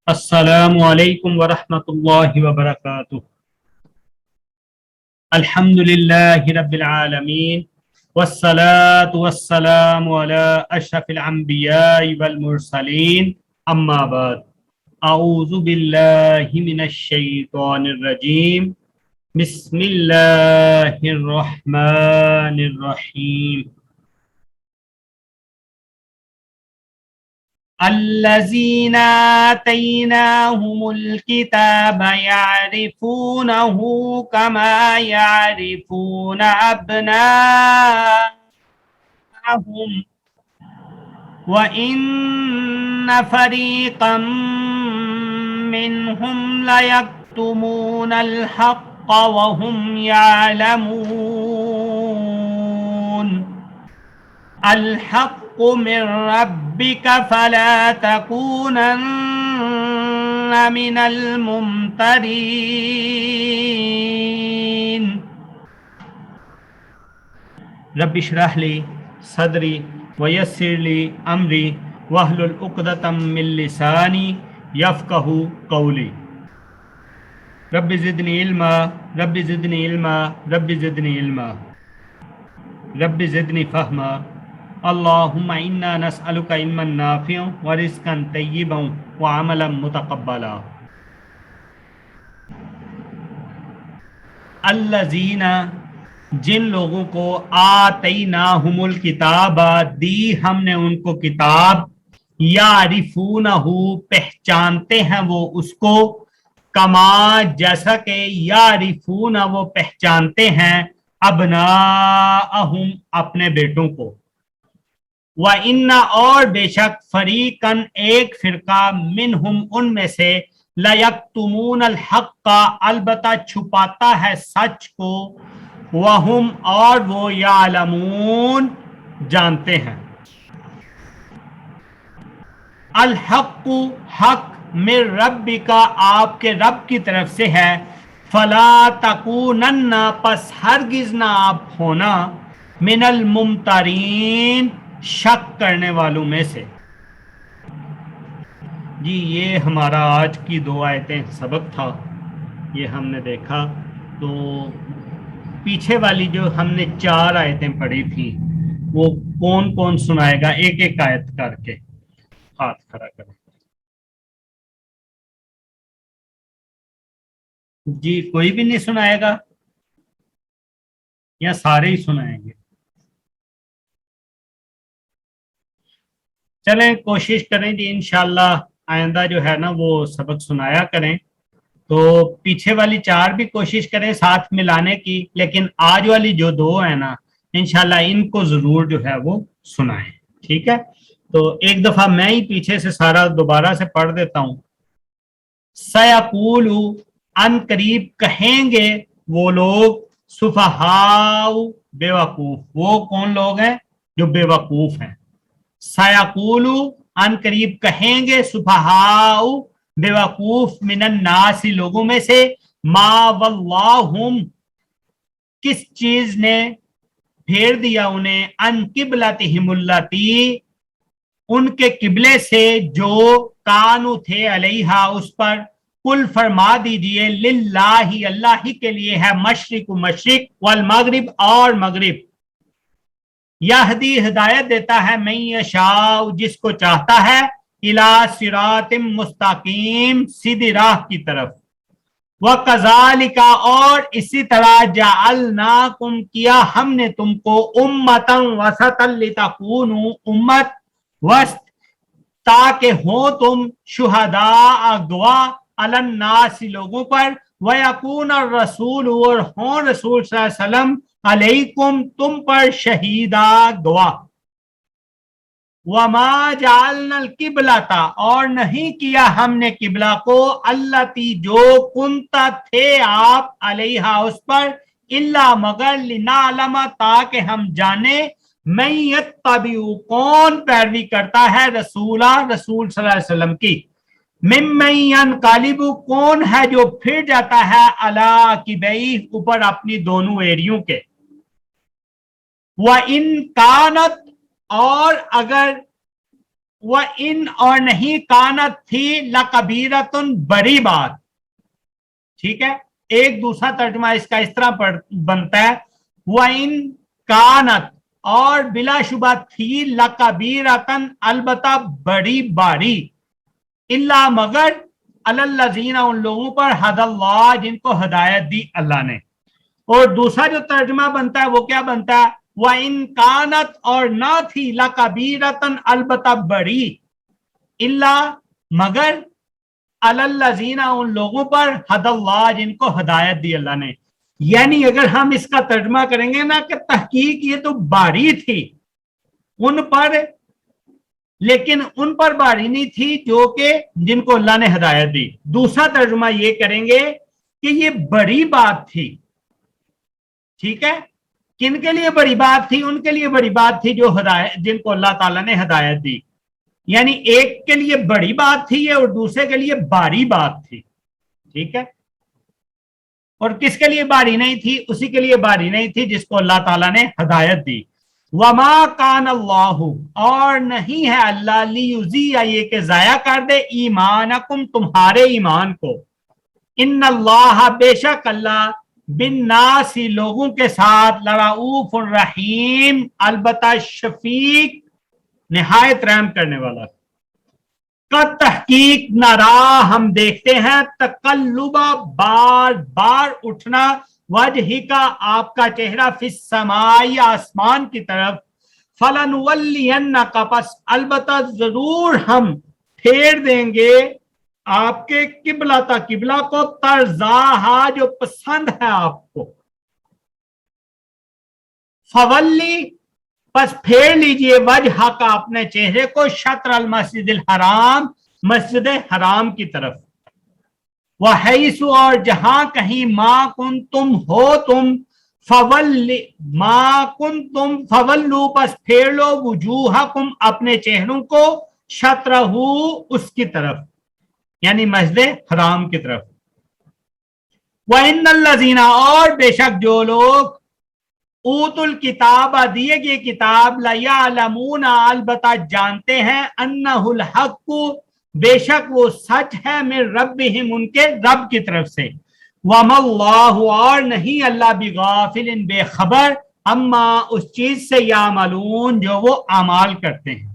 السلام علیکم ورحمۃ اللہ وبرکاتہ۔ الحمد للہ رب العالمین والصلاة والسلام علی اشرف الانبیاء والمرسلین، اما بعد، اعوذ باللہ من الشیطان الرجیم، بسم اللہ الرحمن الرحیم۔ الذين آتيناهم الكتاب يعرفونه كما يعرفون أبناءهم وإن فريقا منهم ليكتمون الحق وهم يعلمون الحق من ربك فلا تكونن من الممترين۔ رب اشرح لي صدري ويسر لي امري واحلل عقدة من لساني يفقهوا قولي۔ رب زدني علما رب زدني علما رب زدني علما رب زدني فهما۔ اللهم انا نسألك علما نافعا ورزقا طیبا وعملا متقبلا۔ الذین، جن لوگوں کو آتیناہم الکتاب، دی ہم نے ان کو کتاب، یعرفونہ، پہچانتے ہیں وہ اس کو، کما، جیسا کہ یعرفونہ، وہ پہچانتے ہیں، ابناءہم، اپنے بیٹوں کو، وَإِنَّ، اور بے شک، فریقاً، ایک فرقہ، منہم، ان میں سے، لَيَكْتُمُونَ الْحَقَّ، البتہ چھپاتا ہے سچ کو، وَهُمْ، اور وہ، يَعْلَمُونَ، جانتے ہیں۔ الحق، حق، من ربک، آپ کے رب کی طرف سے ہے، فلا تکونن، پس ہرگز نہ آپ ہونا، من الممترین، شک کرنے والوں میں سے۔ جی یہ ہمارا آج کی 2 آیتیں سبق تھا، یہ ہم نے دیکھا۔ تو پیچھے والی جو ہم نے 4 آیتیں پڑھی تھیں وہ کون کون سنائے گا؟ ایک ایک آیت کر کے ہاتھ کھڑا کریں۔ جی کوئی بھی نہیں سنائے گا یا سارے ہی سنائیں گے؟ چلیں کوشش کریں جی، انشاءاللہ آئندہ جو ہے نا وہ سبق سنایا کریں۔ تو پیچھے والی 4 بھی کوشش کریں ساتھ ملانے کی، لیکن آج والی جو 2 ہیں نا، انشاءاللہ ان کو ضرور جو ہے وہ سنائیں، ٹھیک ہے؟ تو ایک دفعہ میں ہی پیچھے سے سارا دوبارہ سے پڑھ دیتا ہوں۔ سَيَقُولُ، ان قریب کہیں گے وہ لوگ، سفہاء، بے وقوف، وہ کون لوگ ہیں؟ جو بے وقوف ہیں۔ سَيَقُولُ، ان قریب کہیں گے، سفہاء، بے وقوف، من الناس، لوگوں میں سے، ما واللہم، کس چیز نے پھیر دیا انہیں، ان قبلتہم اللاتی، ان کے قبلے سے جو، کانو تھے، علیہا، اس پر، قل فرما دیجئے، للہ، اللہ ہی کے لیے ہے، مشرق مشرق، والمغرب، اور مغرب، یہدی، ہدایت دیتا ہے، من یشاء، جس کو چاہتا ہے، الی صراط مستقیم، سیدھی راہ کی طرف، وَكَذَلِكَ، اور اسی طرح، جَعَلْنَاكُمْ، کیا ہم نے تم کو، امتا وسطا، لتکونوا، امت وسط، تاکہ ہو تم، شہداء، گواہ، علی الناس، لوگوں پر، وَيَكُونَ الرَّسُولُ، اور ہوں رسول صلی اللہ علیہ وسلم، علیکم، تم پر، شہیدہ، گواہ۔ وَمَا جَعَلْنَا الْقِبْلَةَ، اور نہیں کیا ہم نے قبلہ کو، التی، جو، کنت، تھے آپ، علیہا، اس پر، الا، مگر، لنعلم، تاکہ ہم جانیں، من یتبع، کون پیروی کرتا ہے، رسول صلی اللہ علیہ وسلم کی، ممن ینقلب، کون ہے جو پھر جاتا ہے، علی عقبیہ، اوپر اپنی دونوں ایڑیوں کے، وَإِن كَانَتْ، اور اگر इन और नहीं कानत थी लकबीरतुन बड़ी बात। ठीक है, एक दूसरा तर्जुमा इसका इस तरह बनता है, इन कानत और बिलाशुबा थी लकबीरतन अलबत्ता बड़ी बारी, इल्ला मगर अलल्लज़ीना उन लोगों पर हदल्लाह जिनको हिदायत दी अल्लाह ने। और दूसरा जो तर्जुमा बनता है वो क्या बनता है, व इन कानत और ना थी लकबीरतन अलबत्ता बड़ी, इल्ला मगर अलल्लज़ीना उन लोगों पर हदल्लाह जिनको हिदायत दी अल्लाह ने। यानी अगर हम इसका तर्जुमा करेंगे ना कि तहकीक ये तो बारी थी उन पर, लेकिन उन पर बारी नहीं थी जो कि जिनको अल्लाह ने हिदायत दी। दूसरा तर्जुमा ये करेंगे कि ये बड़ी बात थी। ठीक है, किन के लिए बड़ी बात थी, उनके लिए बड़ी बात थी जो हिदायत जिनको अल्लाह ताला ने हिदायत दी। यानी एक के लिए बड़ी बात थी और दूसरे के लिए बारी बात थी। ठीक है, और किसके लिए बारी नहीं थी, उसी के लिए बारी नहीं थी जिसको अल्लाह ताला ने हिदायत दी। वमा कान अल्लाहु और नहीं है अल्लाह लियुज़िया ये कि जाया कर दे ईमानकुम तुम्हारे ईमान को। इन्नल्लाह बेशक अल्लाह बिन्नासी लोगों के साथ लरऊफुर रहीम अलबत्ता शफीक निहायत रहम करने वाला। का तहकीक नरा हम देखते हैं तकल्लुबा बार बार उठना वजही का आपका चेहरा फिस समाई आसमान की तरफ, फलनुवल्लियन्नका पस अलबत्ता जरूर हम फेर देंगे आपके किबला किबला को तरजाहा जो पसंद है आपको। फवल्ली बस फेर लीजिए वजह का अपने चेहरे को शत्र अल मस्जिदिल हराम मस्जिद हराम की तरफ, वहैसु और जहां कहीं मा कुन तुम हो तुम फवल्ली मा कुन तुम फवल्लू बस फेर लो वजूहकुम अपने चेहरों को शत्रहू उसकी तरफ यानी मस्जिद हराम की तरफ। वइन्नल्लज़ीना और बेशक जो लोग ऊतुल किताब दिए गए किताब लयअलमूना अलबत्ता जानते हैं अन्नहुल हक्कु बेशक वो सच है मिन रब्बिहिम उनके रब की तरफ से। वमल्लाहु और नहीं अल्लाह बिगाफिलिन बेखबर अम्मा उस चीज से यामलून जो वो अमाल करते हैं।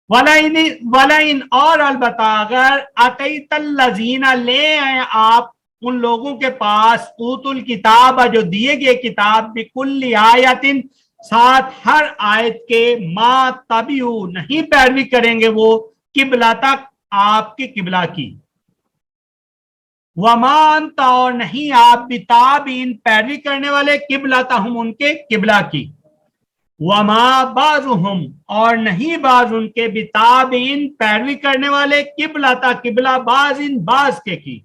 वलाइन और अलबत्ता अगर अतैतल्लज़ीना ले आए आप उन लोगों के पास ऊतुल किताब जो दिए गए किताब बिकुल्ली आयतिन साथ हर आयत के मा तबियू नहीं पैरवी करेंगे वो किबला तक आपकी किबला की। वमान और नहीं आप बिताबीन पैरवी करने वाले किबला हम उनके किबला की। वमा बाजुहुम और नहीं बाज उनके बिताबीन पैरवी करने वाले किबला किबला बाजिन बाज के की।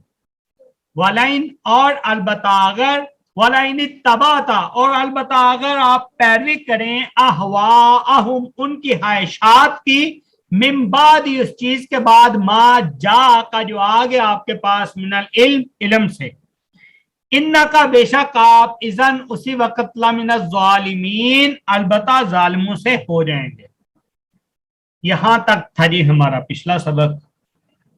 वलाइन और अलबत्ता अगर वलाइन तबाता और अलबत्ता अगर आप पैरवी करें अहवाअहुम उनकी ख्वाहिशात की मिम्बादी उस चीज के बाद मा जा का जो आगे आपके पास मिनल इल्म से इन्ना का बेशक आप इज़न उसी वक्त लमिन ज़ालिमीन अलबत्ता जालिमों से हो जाएंगे। यहां तक था जी हमारा पिछला सबक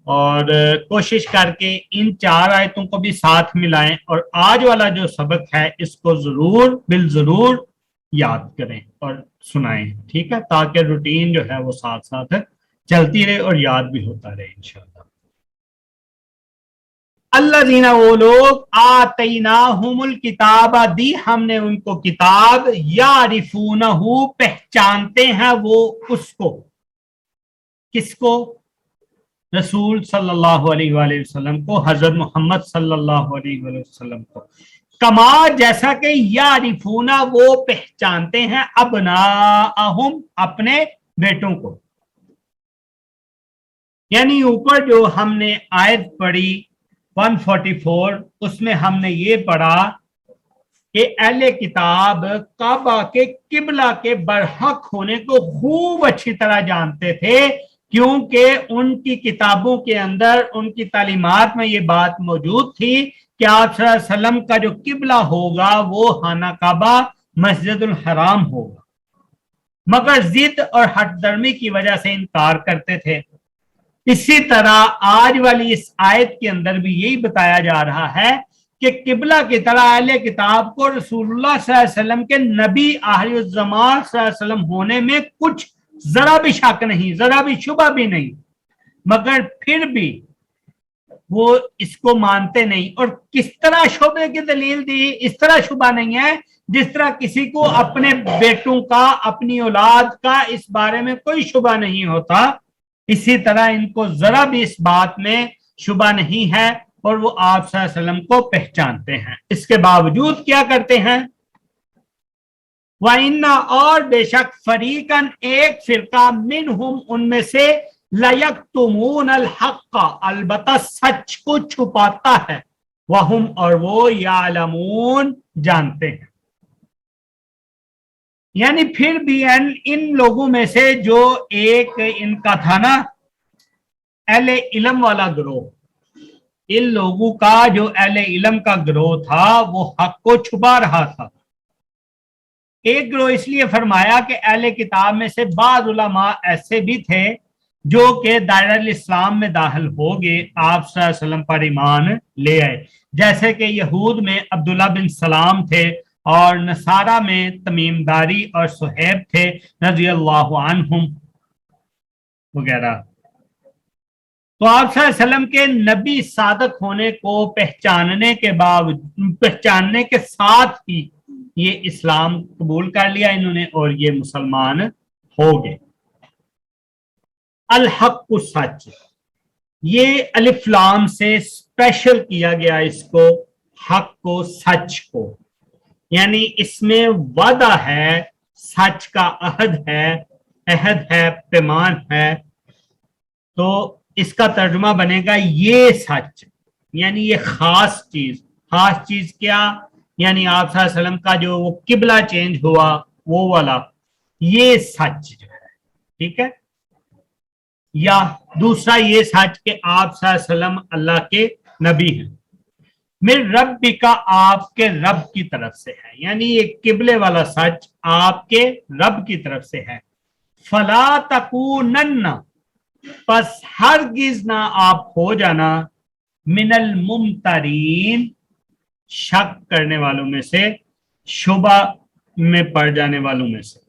और कोशिश करके इन 4 आयतों को भी साथ मिलाएं और आज वाला जो सबक है इसको जरूर बिल जरूर याद करें और सुनाएं। ठीक है, ताकि रूटीन जो है वो साथ साथ चलती रहे और याद भी होता रहे इंशाअल्लाह। अल्लाज़ीना वो लोग आतैनाहुमुल किताबा दी हमने उनको किताब यारिफूनहु पहचानते हैं वो उसको किसको रसूल सल्लल्लाहु अलैहि वसल्लम को हजरत मोहम्मद सल्लल्लाहु अलैहि वसल्लम को कमा जैसा कि यारिफूना वो पहचानते हैं अबनाअहुम अपने बेटों को। यानी ऊपर जो हमने आयत पढ़ी 144 उसमें हमने ये पढ़ा कि अहले किताब काबा के किबला के बरहक होने को खूब अच्छी तरह जानते थे क्योंकि उनकी किताबों के अंदर उनकी तालीमात में ये बात मौजूद थी कि आप सल्लल्लाहु अलैहि वसल्लम का जो किबला होगा वो खाना काबा मस्जिदुल हराम होगा। मगर जिद और हठधर्मी की वजह से इनकार करते थे। इसी तरह आज वाली इस आयत के अंदर भी यही बताया जा रहा है कि किबला की तरह अहले किताब को रसूलुल्लाह सल्लल्लाहु अलैहि वसल्लम के नबी आखिरुज़्ज़मान सल्लल्लाहु अलैहि वसल्लम होने में कुछ जरा भी शक नहीं, जरा भी शुबा भी नहीं, मगर फिर भी वो इसको मानते नहीं। और किस तरह शुबे की दलील दी? इस तरह शुबा नहीं है जिस तरह किसी को अपने बेटों का, अपनी औलाद का इस बारे में कोई शुबा नहीं होता, इसी तरह इनको जरा भी इस बात में शुबा नहीं है और वो आप सल्लल्लाहु अलैहि वसल्लम को पहचानते हैं। इसके बावजूद क्या करते हैं? वइन्ना, और बेशक फरीकन, एक फिरका, मिनहुम, उनमें से, लयक्तुमून अल हक़, अलबत्ता सच को छुपाता है, वहुम, और वो, यालमून, जानते हैं। यानी फिर भी इन लोगों में से जो एक इनका था ना अहले इल्म वाला ग्रोह, इन लोगों का जो अहले इल्म का ग्रोह था वो हक को छुपा रहा था। एक ग्रोह इसलिए फरमाया कि अहले किताब में से बाद उलमा ऐसे भी थे जो कि दायरा इस्लाम में दाखिल हो गए, आप सल्लल्लाहु अलैहि वसल्लम पर ईमान ले आए। जैसे कि यहूद में अब्दुल्ला बिन सलाम थे और नसारा में तमीमदारी और सुहैब थे रज़ी अल्लाहु अन्हुम वगैरह। तो आप सल्लल्लाहु अलैहि वसल्लम के नबी सादक होने को पहचानने के साथ ही ये इस्लाम कबूल कर लिया इन्होंने और ये मुसलमान हो गए। अल हक को सच, ये अलिफ लाम से स्पेशल किया गया इसको, हक को, सच को, यानी इसमें वादा है, सच का अहद है, पैमान है। तो इसका तर्जुमा बनेगा ये सच, यानी ये खास चीज क्या? यानी आप सल्लल्लाहु अलैहि वसल्लम का जो वो किबला चेंज हुआ वो वाला, ये सच जो है, ठीक है। या दूसरा ये सच कि आप सल्लल्लाहु अलैहि वसल्लम अल्लाह के नबी हैं, मेरे रब का, आपके रब की तरफ से है, यानी ये किबले वाला सच आपके रब की तरफ से है। फला तकूनन्ना, बस हरगिज ना आप हो जाना, मिनल मुमतरीन, शक करने वालों में से, शुबा में पड़ जाने वालों में से।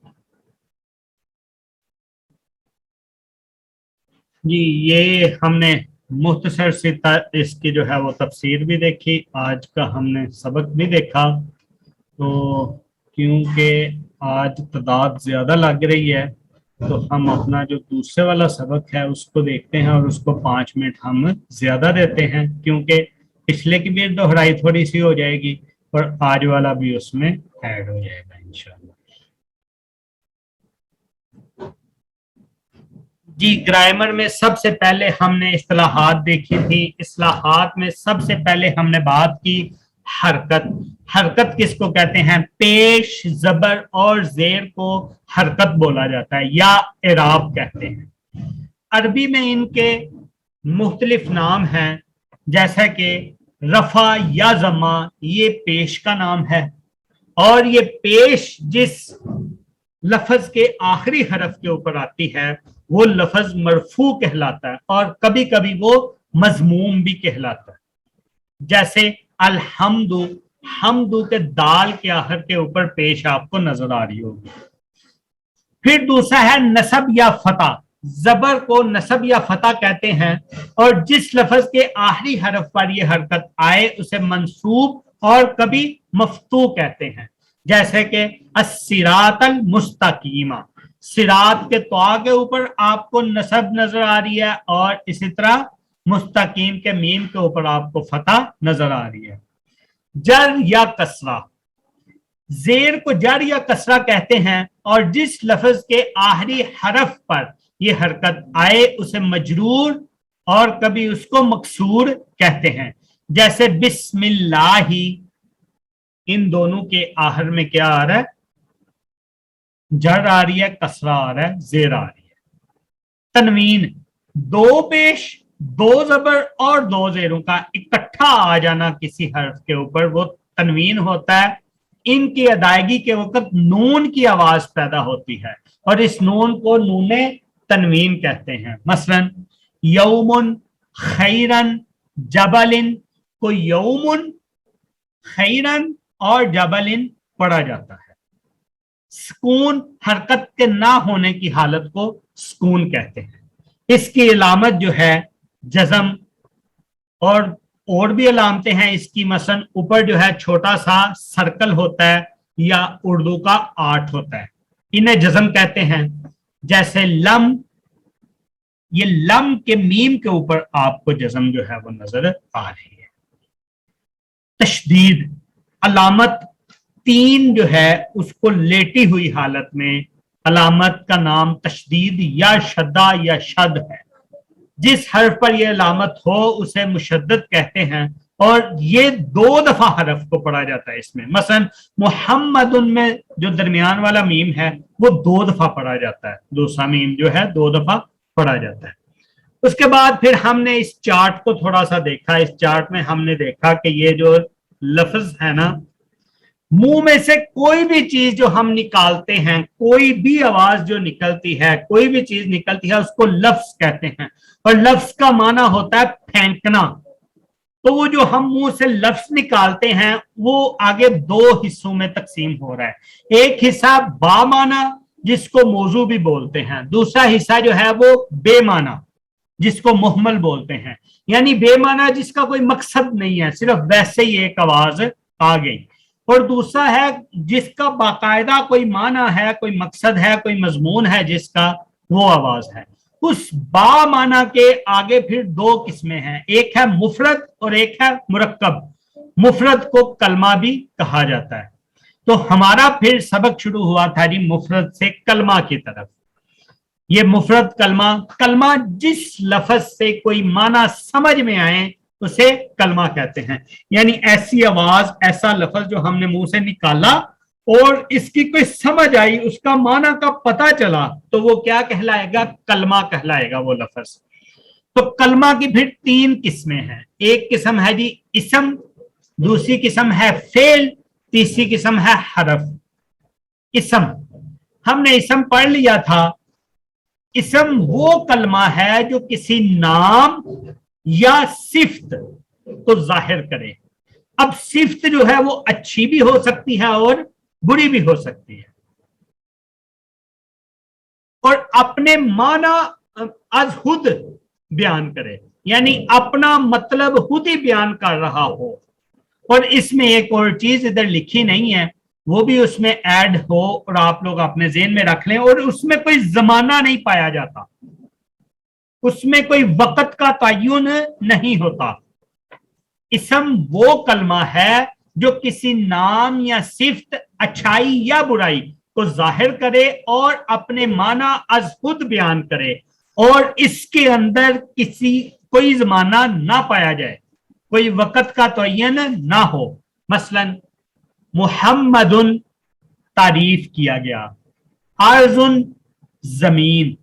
जी ये हमने मुख्तसर से इसकी जो है वो तफसीर भी देखी, आज का हमने सबक भी देखा। तो क्योंकि आज तादाद ज्यादा लग रही है तो हम अपना जो दूसरे वाला सबक है उसको देखते हैं और उसको 5 मिनट हम ज्यादा देते हैं, क्योंकि पिछले की भी दोहराई थोड़ी सी हो जाएगी और आज वाला भी उसमें ऐड हो जाएगा इंशाल्लाह। जी ग्रामर में सबसे पहले हमने इस्तिलाहात देखी थी। इस्तिलाहात में सबसे पहले हमने बात की हरकत। हरकत किसको कहते हैं? पेश, जबर और जेर को हरकत बोला जाता है या इराब कहते हैं। अरबी में इनके मुख्तलिफ नाम हैं, जैसा कि रफा या जमा, ये पेश का नाम है, और ये पेश जिस लफ्ज के आखिरी हरफ के ऊपर आती है वो लफ्ज मरफू कहलाता है और कभी कभी वो मजमूम भी कहलाता है। जैसे अलहम्दु, हमदु के दाल के आखिर के ऊपर पेश आपको नजर आ रही होगी। फिर दूसरा है नसब या फतह। जबर को नसब या फतह कहते हैं और जिस लफ्ज के आखिरी हरफ पर यह हरकत आए उसे मंसूब और कभी मफ्तू कहते हैं। जैसे कि अस्सिरातल मुस्तकीमा, सिरात के तवा के ऊपर आपको नसब नजर आ रही है और इसी तरह मुस्तकीम के मीम के ऊपर आपको फतह नजर आ रही है। जर या कसरा, जेर को जर या कसरा कहते हैं और जिस लफ्ज के आखिरी हरफ पर यह हरकत आए उसे मजरूर और कभी उसको मकसूर कहते हैं। जैसे बिस्मिल्लाही, इन दोनों के आखिर में क्या आ रहा है? जर आ रही है, कसरा आ रहा है, जेर आ रही है। तनवीन, दो पेश, दो जबर और दो जेरों का इकट्ठा आ जाना किसी हर्फ के ऊपर वो तनवीन होता है। इनकी अदायगी के वक्त नून की आवाज पैदा होती है और इस नून को नूने तनवीन कहते हैं। मसलन यौमुन खैरन जबलिन को यौमुन खैरन और जबलिन पढ़ा जाता है। सुकून हरकत के ना होने की हालत को सुकून कहते हैं। इसकी अलामत जो है जज़म और भी अलामतें हैं इसकी। मसलन ऊपर जो है छोटा सा सर्कल होता है या उर्दू का 8 होता है, इन्हें जज़म कहते हैं। जैसे लम, ये लम के मीम के ऊपर आपको जज़म जो है वो नजर आ रही है। तशदीद अलामत 3 जो है उसको लेटी हुई हालत में अलामत का नाम तशदीद या शद्दा या शद है। जिस हर्फ पर यह अलामत हो उसे मुशद्दद कहते हैं और ये 2 दफा हरफ को पढ़ा जाता है इसमें। मसलन मुहम्मदुन में जो दरमियान वाला मीम है वो 2 दफा पढ़ा जाता है, दूसरा मीम जो है 2 दफा पढ़ा जाता है। उसके बाद फिर हमने इस चार्ट को थोड़ा सा देखा। इस चार्ट में हमने देखा कि ये जो लफ्ज है ना, मुंह में से कोई भी चीज जो हम निकालते हैं, कोई भी आवाज जो निकलती है, कोई भी चीज निकलती है उसको लफ्ज कहते हैं और लफ्ज का माना होता है फेंकना। तो वो जो हम मुंह से लफ्ज निकालते हैं वो आगे 2 हिस्सों में तकसीम हो रहा है। एक हिस्सा बामाना जिसको मौजू भी बोलते हैं, दूसरा हिस्सा जो है वो बेमाना जिसको मुहम्मल बोलते हैं। यानी बेमाना जिसका कोई मकसद नहीं है, सिर्फ वैसे ही एक आवाज आ गई, और दूसरा है जिसका बाकायदा कोई माना है, कोई मकसद है, कोई मजमून है जिसका, वो आवाज है। उस बा माना के आगे फिर 2 किस्में हैं, एक है मुफरद और एक है मुरक्कब। मुफरद को कलमा भी कहा जाता है। तो हमारा फिर सबक शुरू हुआ था जी मुफरद से कलमा की तरफ। ये मुफरद कलमा, कलमा जिस लफ्ज से कोई माना समझ में आए उसे कलमा कहते हैं। यानी ऐसी आवाज, ऐसा लफ्ज जो हमने मुंह से निकाला और इसकी कोई समझ आई, उसका माना का पता चला, तो वो क्या कहलाएगा? कलमा कहलाएगा वो लफ्ज। तो कलमा की फिर 3 किस्में हैं। एक किस्म है जी इसम, दूसरी किस्म है फेल, तीसरी किस्म है हरफ। इसम हमने इसम पढ़ लिया था। इसम वो कलमा है जो किसी नाम या सिफ्त को जाहिर करे। अब सिफ्त जो है वो अच्छी भी हो सकती है और बुरी भी हो सकती है, और अपने माना अज खुद बयान करे, यानी अपना मतलब खुद ही बयान कर रहा हो। और इसमें एक और चीज इधर लिखी नहीं है, वो भी उसमें ऐड हो और आप लोग अपने ज़हन में रख लें। और उसमें कोई जमाना नहीं पाया जाता, उसमें कोई वक्त का तयन नहीं होता। इसम वो कलमा है जो किसी नाम या सिफ्त, अच्छाई या बुराई को जाहिर करे और अपने माना अज खुद बयान करे, और इसके अंदर किसी कोई जमाना ना पाया जाए, कोई वक्त का तयन ना हो। मसलन मुहम्मदुन तारीफ किया गया, अर्जुन जमीन,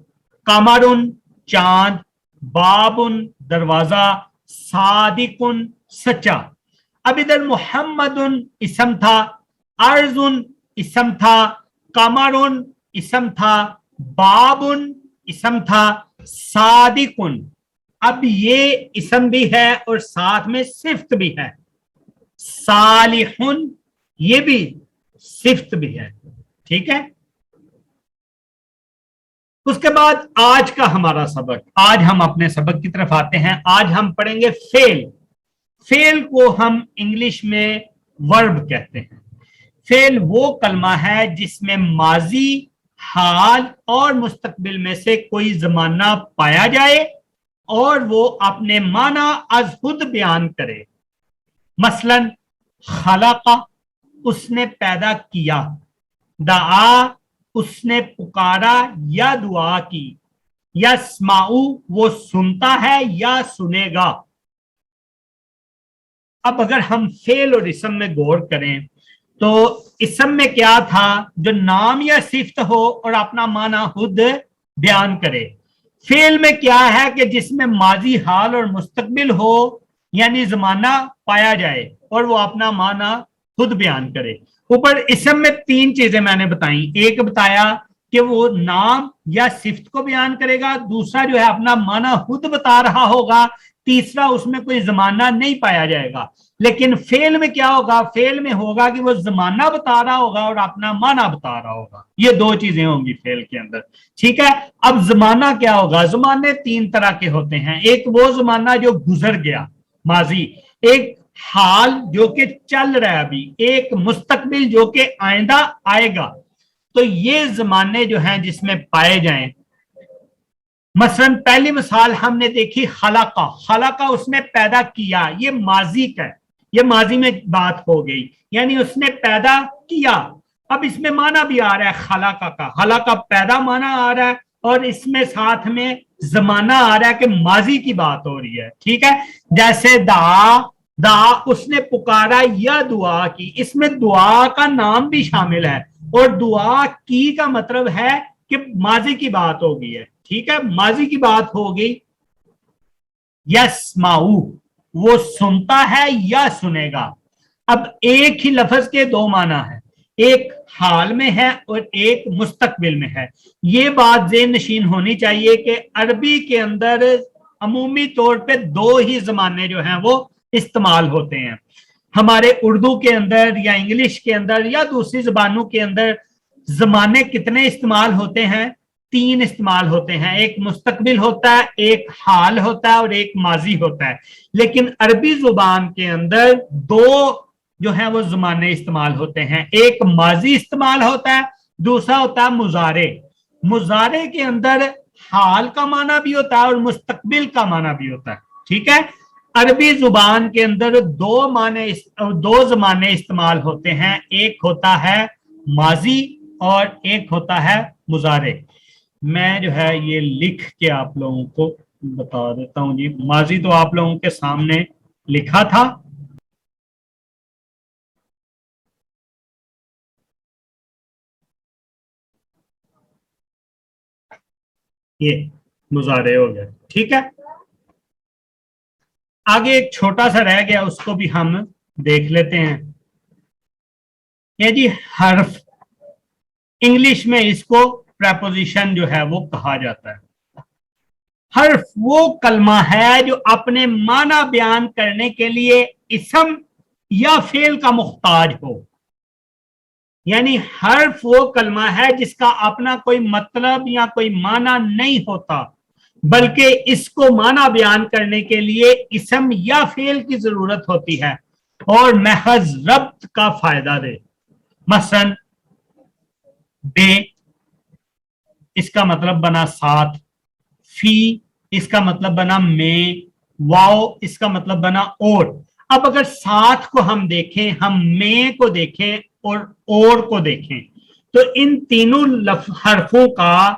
कमरुन चांद, बाबुन दरवाजा, सादिकुन सच्चा। अब इधर मुहम्मदुन इसम था, अर्जुन इसम था, कमरुन इसम था, बाबुन इसम था, सादिकुन अब ये इसम भी है और साथ में सिफ्त भी है। सालिहुन ये भी सिफ्त भी है। ठीक है। उसके बाद आज का हमारा सबक, आज हम अपने सबक की तरफ आते हैं। आज हम पढ़ेंगे फेल। फेल को हम इंग्लिश में वर्ब कहते हैं। फेल वो कलमा है जिसमें माजी, हाल और मुस्तकबिल में से कोई जमाना पाया जाए और वो अपने माना अज खुद बयान करे। मसलन खलाका उसने पैदा किया, दआ उसने पुकारा या दुआ की, यस्माउ वो सुनता है या सुनेगा। अब अगर हम फेल और इसम में गौर करें तो इसम में क्या था? जो नाम या सिफ्त हो और अपना माना खुद बयान करे। फेल में क्या है कि जिसमें माजी, हाल और मुस्तकबिल हो, यानी जमाना पाया जाए और वो अपना माना खुद बयान करे। ऊपर इसम में तीन चीजें मैंने बताई, एक बताया कि वो नाम या सिफ्त को बयान करेगा, दूसरा जो है अपना माना खुद बता रहा होगा, तीसरा उसमें कोई जमाना नहीं पाया जाएगा। लेकिन फेल में क्या होगा, फेल में होगा कि वो जमाना बता रहा होगा और अपना माना बता रहा होगा, ये दो चीजें होंगी फेल के अंदर। ठीक है, अब जमाना क्या होगा, जमाने तीन तरह के होते हैं, एक वो जमाना जो गुजर गया माजी, एक हाल जो कि चल रहा है अभी, एक मुस्तकबिल जो कि आइंदा आएगा। तो ये जमाने जो हैं जिसमें पाए जाएं, मसलन पहली मिसाल हमने देखी खलाका, खलाका उसने पैदा किया, ये माजी का है, ये माजी में बात हो गई, यानी उसने पैदा किया। अब इसमें माना भी आ रहा है खलाका का, खलाका पैदा माना आ रहा है, और इसमें साथ में जमाना आ रहा है कि माजी की बात हो रही है। ठीक है, जैसे दा उसने पुकारा या दुआ की, इसमें दुआ का नाम भी शामिल है, और दुआ की का मतलब है कि माजी की बात हो गई है। ठीक है, माजी की बात हो गई। यस्माऊ वो सुनता है या सुनेगा। अब एक ही लफ्ज के दो माना है, एक हाल में है और एक मुस्तकबिल में है। ये बात ज़हन नशीन होनी चाहिए कि अरबी के अंदर अमूमी तौर पे दो ही जमाने जो हैं वो इस्तेमाल होते हैं। हमारे उर्दू के अंदर या इंग्लिश के अंदर या दूसरी जबानों के अंदर जमाने कितने इस्तेमाल होते हैं, तीन इस्तेमाल होते हैं, एक मुस्तकबिल होता है, एक हाल होता है और एक माजी होता है। लेकिन अरबी जुबान के अंदर दो जो है वो जमाने इस्तेमाल होते हैं, एक माजी इस्तेमाल होता है, दूसरा होता है मुजारे। मुजारे के अंदर हाल का माना भी होता है और मुस्तकबिल का माना भी होता है। ठीक है, अरबी जुबान के अंदर दो जमाने इस्तेमाल होते हैं, एक होता है माजी और एक होता है मुजारे। मैं जो है ये लिख के आप लोगों को बता देता हूं जी। माजी तो आप लोगों के सामने लिखा था, ये मुजारे हो गया। ठीक है, आगे एक छोटा सा रह गया, उसको भी हम देख लेते हैं। ये जी हर्फ, इंग्लिश में इसको प्रेपोजिशन जो है वो कहा जाता है। हर्फ वो कलमा है जो अपने माना बयान करने के लिए इसम या फेल का मुख्ताज हो। यानी हर्फ वो कलमा है जिसका अपना कोई मतलब या कोई माना नहीं होता, बल्कि इसको माना बयान करने के लिए इसम या फेल की जरूरत होती है और महज रब्त का फायदा दे। मसलन बे, इसका मतलब बना साथ, फी इसका मतलब बना में, वाओ इसका मतलब बना और। अब अगर साथ को हम देखें, हम में को देखें और को देखें, तो इन तीनों हरफों का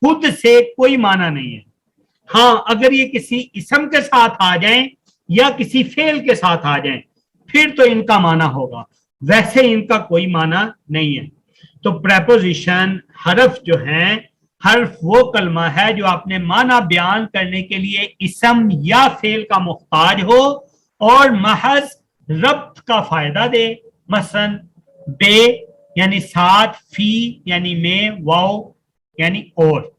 खुद से कोई माना नहीं है। हाँ, अगर ये किसी इसम के साथ आ जाएं या किसी फेल के साथ आ जाएं फिर तो इनका माना होगा, वैसे इनका कोई माना नहीं है। तो प्रेपोजिशन हरफ जो है, हर्फ वो कलमा है जो अपने माना बयान करने के लिए इसम या फेल का मुख्ताज हो और महज रब्त का फायदा दे। मसलन बे यानी साथ, फी यानी में, वाओ यानी और।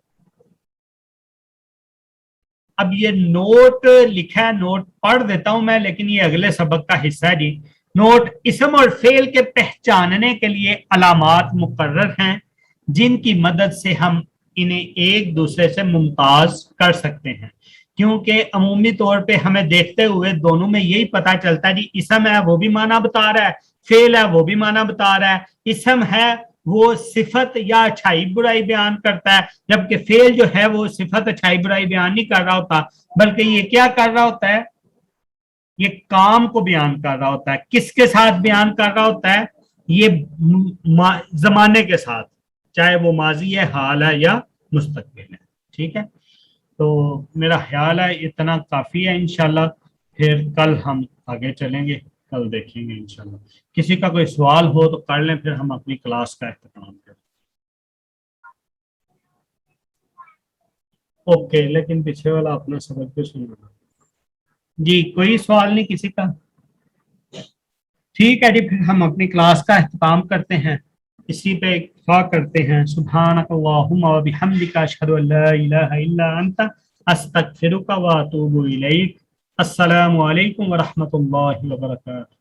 अब ये नोट लिखा है, नोट पढ़ देता हूं मैं, लेकिन ये अगले सबक का हिस्सा है जी। नोट, इसम और फेल के पहचानने के लिए अलामात मुकर्रर हैं जिनकी मदद से हम इन्हें एक दूसरे से मुमताज कर सकते हैं, क्योंकि अमूमी तौर पे हमें देखते हुए दोनों में यही पता चलता है जी, इसम है वो भी माना बता रहा है, फेल है वो भी माना बता रहा है। इसम है वो सिफत या अच्छाई बुराई बयान करता है, जबकि फेल जो है वो सिफत अच्छाई बुराई बयान नहीं कर रहा होता, बल्कि ये क्या कर रहा होता है, ये काम को बयान कर रहा होता है। किसके साथ बयान कर रहा होता है, ये जमाने के साथ, चाहे वो माजी है, हाल है या मुस्तकबिल है। ठीक है, तो मेरा ख्याल है इतना काफी है। इंशाल्लाह फिर कल हम आगे चलेंगे, कल देखेंगे इंशाल्लाह। किसी का कोई सवाल हो तो कर लें, फिर हम अपनी क्लास का एहतमाम करें। ओके, लेकिन पीछे वाला अपना सबक भी सुनना जी। कोई सवाल नहीं किसी का? ठीक है जी, फिर हम अपनी क्लास का अख्ताम करते हैं, इसी पे इत्फाक करते हैं। सुब्हानक अल्लाहुम्मा व बिहम्दिका अशहदु अल्ला इलाहा इल्ला अंता अस्तगफिरुका व अतूबु इलैक। अस्सलामु अलैकुम व रहमतुल्लाहि व बरकातुहू।